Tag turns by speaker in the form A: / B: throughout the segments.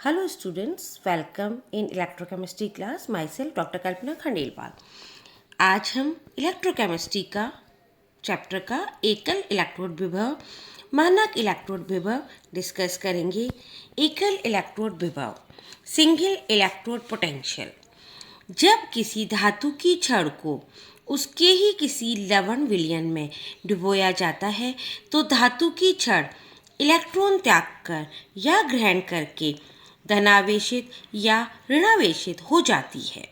A: Hello students, welcome in electrochemistry class. Myself Dr. कल्पना खंडेलवाल। आज हम electrochemistry का चैप्टर का एकल इलेक्ट्रोड विभव, मानक इलेक्ट्रोड विभव डिस्कस करेंगे। एकल इलेक्ट्रोड विभव, सिंगल इलेक्ट्रोड पोटेंशियल। जब किसी धातु की छड़ को उसके ही किसी लवण विलयन में डुबोया जाता है तो धातु की छड़ इलेक्ट्रॉन त्याग कर या ग्रहण करके धनावेशित या ऋणावेशित हो जाती है।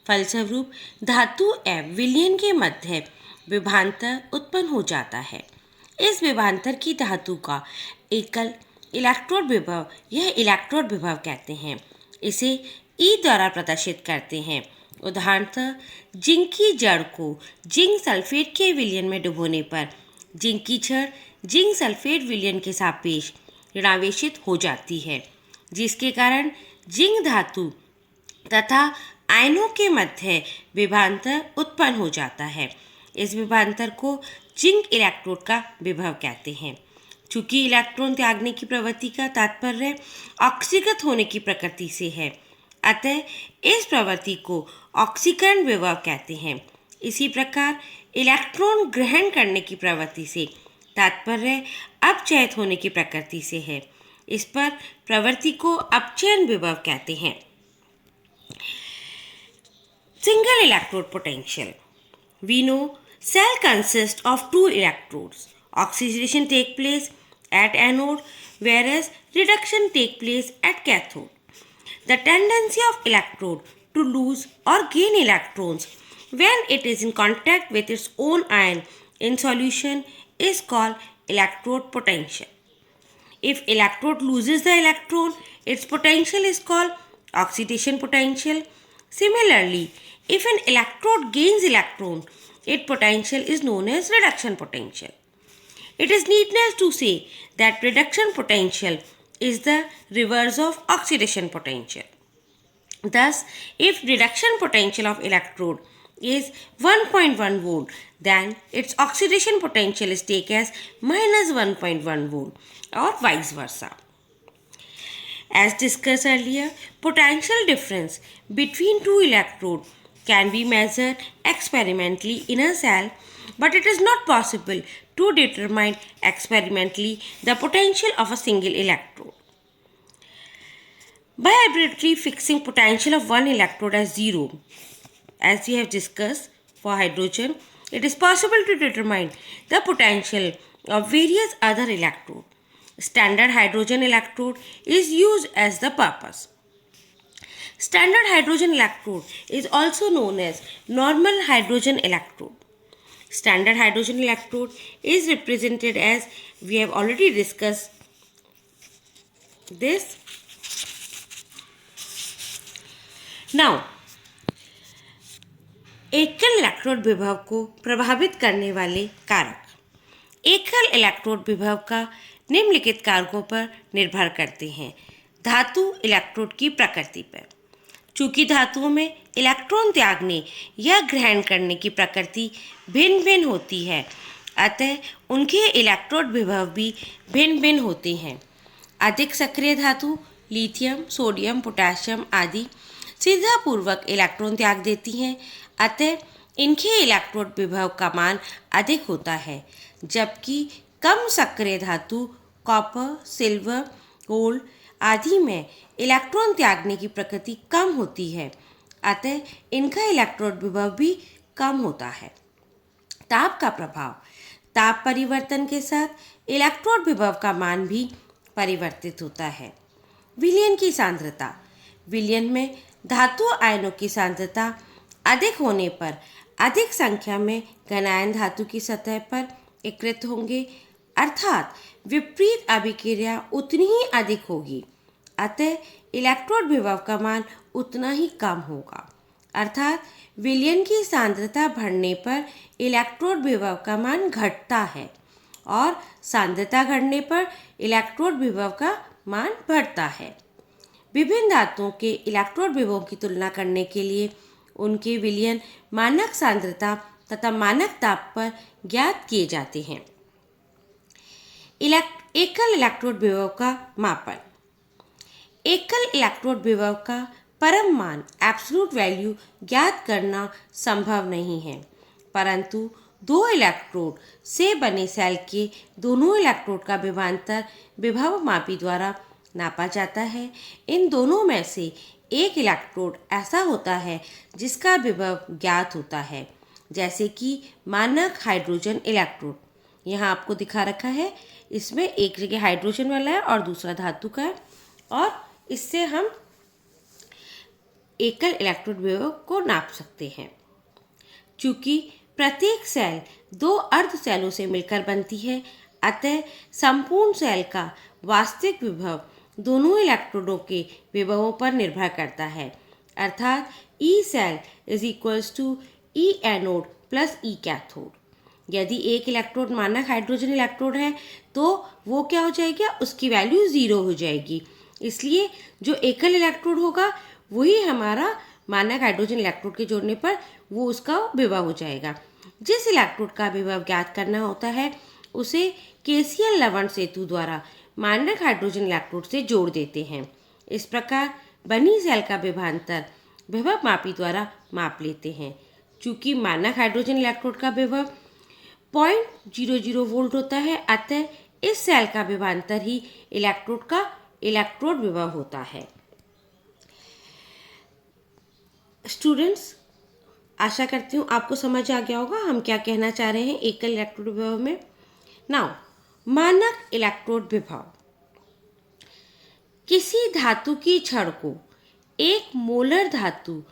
A: फलस्वरूप धातु एवं विलयन के मध्य विभवांतर उत्पन्न हो जाता है। इस विभवांतर की धातु का एकल इलेक्ट्रोड विभव यह इलेक्ट्रोड विभव कहते हैं। इसे ई द्वारा प्रदर्शित करते हैं। उदाहरणतः जिंक की जड़ को जिंक सल्फेट के विलयन में डुबोने पर जिंक की छड़ जिंक सल्फेट विलयन के सापेक्ष ऋणावेशित हो जाती है, जिसके कारण जिंक धातु तथा आयनों के मध्य विभवांतर उत्पन्न हो जाता है। इस विभवांतर को जिंक इलेक्ट्रोड का विभव कहते हैं। चूंकि इलेक्ट्रॉन त्यागने की प्रवृत्ति का तात्पर्य ऑक्सीकृत होने की प्रकृति से है, अतः इस प्रवृत्ति को ऑक्सीकरण विभव कहते हैं। इसी प्रकार इलेक्ट्रॉन ग्रहण करने की प्रवृत्ति से तात्पर्य अपचयित होने की प्रकृति से है। इस पर प्रवृत्ति को अपचयन विभव कहते हैं। Single electrode potential. We know cell consists of two electrodes. Oxidation take place at anode, whereas reduction take place at cathode. The tendency of electrode to lose or gain electrons when it is in contact with its own ion in solution is called electrode potential. If electrode loses the electron, its potential is called oxidation potential. Similarly, if an electrode gains electron, its potential is known as reduction potential. It is needless to say that reduction potential is the reverse of oxidation potential. Thus, if reduction potential of electrode is 1.1 volt, then its oxidation potential is taken as minus 1.1 volt or vice versa. As discussed earlier, potential difference between two electrodes can be measured experimentally in a cell, but it is not possible to determine experimentally the potential of a single electrode. By arbitrarily fixing potential of one electrode as 0, as we have discussed for hydrogen, it is possible to determine the potential of various other electrodes. Standard hydrogen electrode is used as the purpose. Standard hydrogen electrode is also known as normal hydrogen electrode. Standard hydrogen electrode is represented as we have already discussed this. Now, एकल electrode विभव को प्रभावित करने वाले कारक। एकल electrode विभव का निम्नलिखित कारकों पर निर्भर करते हैं। धातु इलेक्ट्रोड की प्रकृति पर। चूंकि धातुओं में इलेक्ट्रॉन त्यागने या ग्रहण करने की प्रकृति भिन्न भिन्न होती है, अतः उनके इलेक्ट्रोड विभव भी भिन्न भिन्न होते हैं। अधिक सक्रिय धातु लिथियम, सोडियम, पोटेशियम आदि सीधापूर्वक इलेक्ट्रॉन त्याग देती हैं, अतः इनके इलेक्ट्रोड विभव का मान अधिक होता है, जबकि कम सक्रिय धातु कॉपर, सिल्वर, गोल्ड आदि में इलेक्ट्रॉन त्यागने की प्रकृति कम होती है, अतः इनका इलेक्ट्रोड विभव भी कम होता है। ताप का प्रभाव। ताप परिवर्तन के साथ इलेक्ट्रोड विभव का मान भी परिवर्तित होता है। विलयन की सांद्रता। विलयन में धातु आयनों की सांद्रता अधिक होने पर अधिक संख्या में घनायन धातु की सतह पर एकत्रित होंगे, अर्थात विपरीत अभिक्रिया उतनी ही अधिक होगी, अतः इलेक्ट्रोड विभव का मान उतना ही कम होगा। अर्थात विलयन की सांद्रता बढ़ने पर इलेक्ट्रोड विभव का मान घटता है और सांद्रता घटने पर इलेक्ट्रोड विभव का मान बढ़ता है। विभिन्न धातुओं के इलेक्ट्रोड विभवों की तुलना करने के लिए उनके विलयन मानक सांद्रता तथा मानक ताप पर ज्ञात किए जाते हैं। एकल इलेक्ट्रोड विभव का मापन। एकल इलेक्ट्रोड विभव का परम मान एब्सोल्यूट वैल्यू ज्ञात करना संभव नहीं है, परंतु दो इलेक्ट्रोड से बने सेल के दोनों इलेक्ट्रोड का विभवांतर विभव मापी द्वारा नापा जाता है। इन दोनों में से एक इलेक्ट्रोड ऐसा होता है जिसका विभव ज्ञात होता है, जैसे कि मानक हाइड्रोजन इलेक्ट्रोड। यहाँ आपको दिखा रखा है, इसमें एक जगह हाइड्रोजन वाला है और दूसरा धातु का है, और इससे हम एकल इलेक्ट्रोड विभव को नाप सकते हैं। चूंकि प्रत्येक सेल दो अर्ध सेलों से मिलकर बनती है, अतः संपूर्ण सेल का वास्तविक विभव दोनों इलेक्ट्रोडों के विभवों पर निर्भर करता है, अर्थात E cell is equals to E anode plus E cathode. यदि एक इलेक्ट्रोड मानक हाइड्रोजन इलेक्ट्रोड है तो वो क्या हो जाएगा, उसकी वैल्यू 0 हो जाएगी। इसलिए जो एकल इलेक्ट्रोड होगा वही हमारा मानक हाइड्रोजन इलेक्ट्रोड के जोड़ने पर वो उसका विभव हो जाएगा। जिस इलेक्ट्रोड का विभव ज्ञात करना होता है उसे केसीएल लवण सेतु द्वारा मानक हाइड्रोजन इलेक्ट्रोड से जोड़ देते हैं। इस प्रकार बनी सेल का विभवांतर विभव मापी द्वारा माप लेते हैं। चूंकि मानक हाइड्रोजन इलेक्ट्रोड का विभव 0.00 वोल्ट होता है, अतः इस सेल का विभवांतर ही इलेक्ट्रोड का इलेक्ट्रोड विभव होता है। स्टूडेंट्स, आशा करती हूँ आपको समझ आ गया होगा हम क्या कहना चाह रहे हैं एकल इलेक्ट्रोड विभव में। नाउ, मानक इलेक्ट्रोड विभव। किसी धातु की छड़ को एक मोलर धातु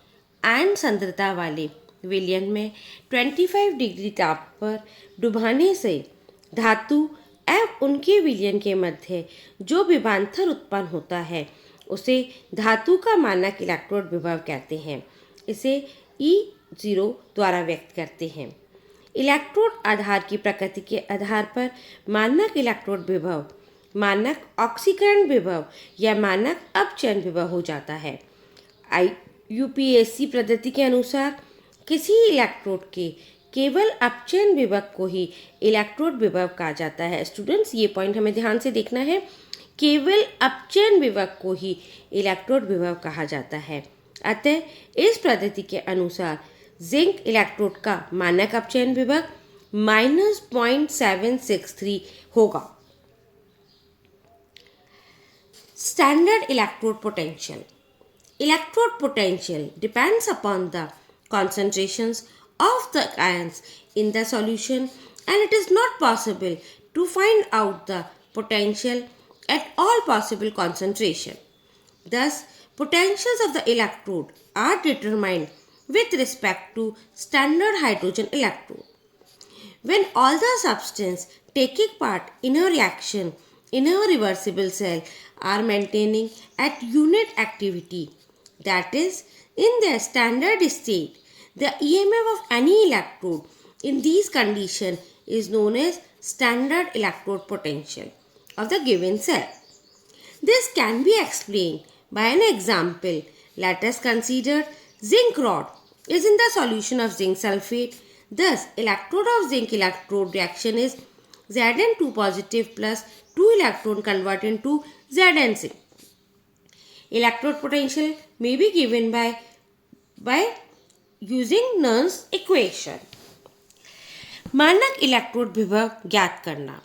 A: आयन सांद्रता वाले विलयन में 25 डिग्री ताप पर डुबाने से धातु एवं उनके विलयन के मध्य जो विभवांतर उत्पन्न होता है उसे धातु का मानक इलेक्ट्रोड विभव कहते हैं। इसे E0 द्वारा व्यक्त करते हैं। इलेक्ट्रोड आधार की प्रकृति के आधार पर मानक इलेक्ट्रोड विभव मानक ऑक्सीकरण विभव या मानक अपचयन विभव हो जाता है। यूपीएससी पद्धति के अनुसार किसी इलेक्ट्रोड के केवल अपचयन विभव को ही इलेक्ट्रोड विभव कहा जाता है। स्टूडेंट्स, ये पॉइंट हमें ध्यान से देखना है, केवल अपचयन विभव को ही इलेक्ट्रोड विभव कहा जाता है। अतः इस पद्धति के अनुसार जिंक इलेक्ट्रोड का मानक अपचयन विभव -0.763 होगा। Standard electrode potential. Electrode potential depends upon the concentrations of the ions in the solution, and it is not possible to find out the potential at all possible concentration. Thus, potentials of the electrode are determined with respect to standard hydrogen electrode. When all the substance taking part in a reaction in a reversible cell are maintaining at unit activity, that is, in their standard state, the EMF of any electrode in these conditions is known as standard electrode potential of the given cell. This can be explained by an example. Let us consider zinc rod is in the solution of zinc sulfate. Thus, electrode of zinc electrode reaction is Zn2 positive plus 2 electron converted into Zn6. Electrode potential may be given by using Nernst equation. मानक electrode विभव ज्ञात करना।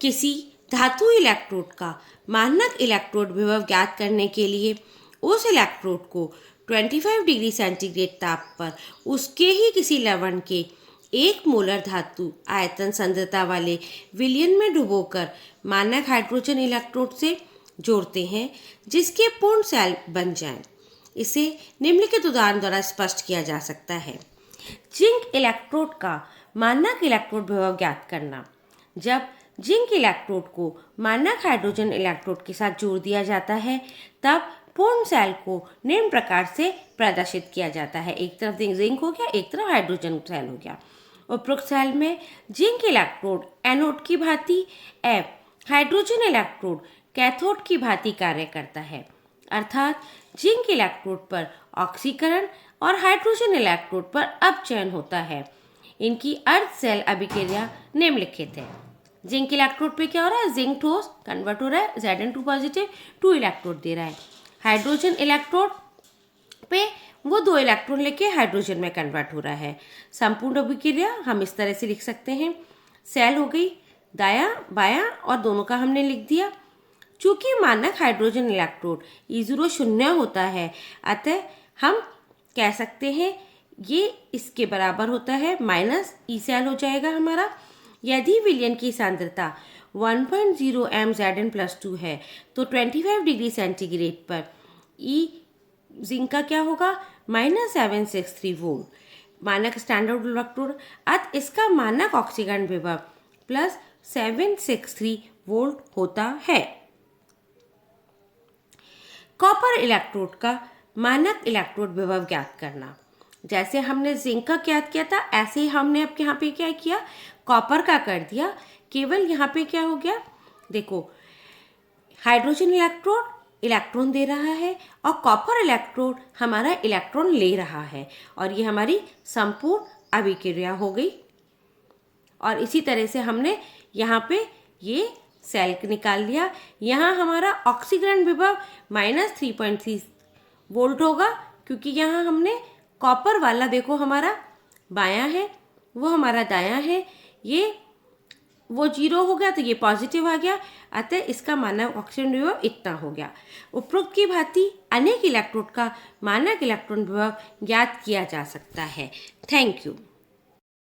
A: किसी धातु electrode का मानक electrode विभव ज्ञात करने के लिए उस इलेक्ट्रोड को 25 डिग्री सेंटीग्रेड ताप पर उसके ही किसी लवण के 1 मोलर धातु आयतन सांद्रता वाले विलयन में डुबोकर मानक हाइड्रोजन इलेक्ट्रोड से जोड़ते हैं जिसके पूर्ण सेल बन जाएं। इसे निम्नलिखित उदाहरण द्वारा स्पष्ट किया जा सकता है। जिंक इलेक्ट्रोड का मानक इलेक्ट्रोड विभव ज्ञात करना। जब जिंक इलेक्ट्रोड को मानक हाइड्रोजन इलेक्ट्रोड के साथ जोड़ दिया जाता है तब पूर्ण सेल को निम्न प्रकार से प्रदर्शित किया जाता है। एक तरफ जिंक हो गया, एक तरफ हाइड्रोजन सेल हो गया। उपरोक्त सेल में जिंक इलेक्ट्रोड एनोड की भांति एवं हाइड्रोजन इलेक्ट्रोड कैथोड की भांति कार्य करता है, अर्थात जिंक इलेक्ट्रोड पर ऑक्सीकरण और हाइड्रोजन इलेक्ट्रोड पर अपचयन होता है। इनकी अर्ध सेल अभिक्रिया निम्नलिखित है। जिंक इलेक्ट्रोड पे क्या हो रहा है, जिंक ठोस कन्वर्ट हो रहा है, Zn2 पॉजिटिव 2 इलेक्ट्रोड दे रहा है। हाइड्रोजन इलेक्ट्रोड पे वो 2 इलेक्ट्रॉन लेके हाइड्रोजन में कन्वर्ट हो रहा है। संपूर्ण अभिक्रिया हम इस तरह से लिख सकते हैं, सेल हो गई दायां बायां और दोनों का हमने लिख दिया। चूंकि मानक हाइड्रोजन इलेक्ट्रोड E0 शून्य होता है, अतः हम कह सकते हैं ये इसके बराबर होता है, माइनस ई सेल हो जाएगा हमारा। यदि विलयन की सांद्रता 1.0 m Zn+2 है तो 25 डिग्री सेंटीग्रेड पर ई जिंक का क्या होगा, -763 वोल्ट मानक स्टैंडर्ड इलेक्ट्रोड, अत इसका मानक ऑक्सीकरण विभव +763 वोल्ट होता है। कॉपर इलेक्ट्रोड का मानक इलेक्ट्रोड विभव ज्ञात करना। जैसे हमने जिंक का ज्ञात किया था, ऐसे ही हमने अब यहाँ पे क्या किया, कॉपर का कर दिया। केवल यहाँ पे क्या हो गया, देखो हाइड्रोजन इलेक्ट्रोड इलेक्ट्रॉन दे रहा है और कॉपर इलेक्ट्रोड हमारा इलेक्ट्रॉन ले रहा है, और ये हमारी संपूर्ण अभिक्रिया हो गई। और इसी तरह से हमने यहाँ पे ये सेल निकाल लिया। यहाँ हमारा ऑक्सीकरण विभव -3.3 वोल्ट होगा, क्योंकि यहाँ हमने कॉपर वाला देखो हमारा बायां है, वो हमारा दायां है, ये वो 0 हो गया तो ये पॉजिटिव आ गया, अतः इसका मानक ऑक्सीजन विभव इतना हो गया। उपरोक्त की भांति अनेक इलेक्ट्रोड का मानक इलेक्ट्रॉन विभव ज्ञात किया जा सकता है। Thank you.